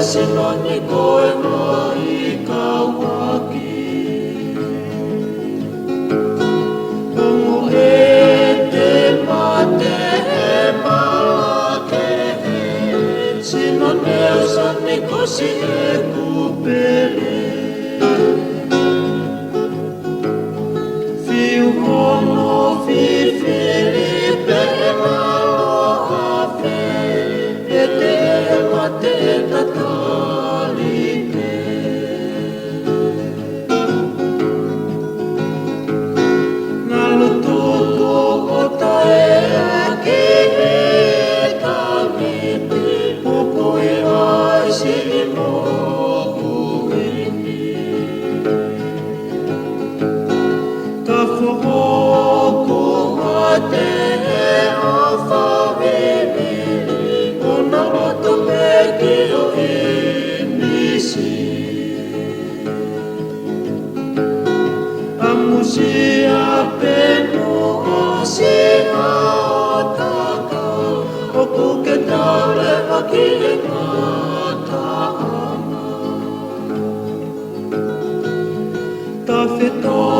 Sinoni koe mai kauaki Ongo e te mate he mate he Sinoni au sani kosi e kupere Fiu hono fifiri pe malo hafe E te mate e tata Sia peno sia otaka Oku ke tale akile ngata ama Ta fito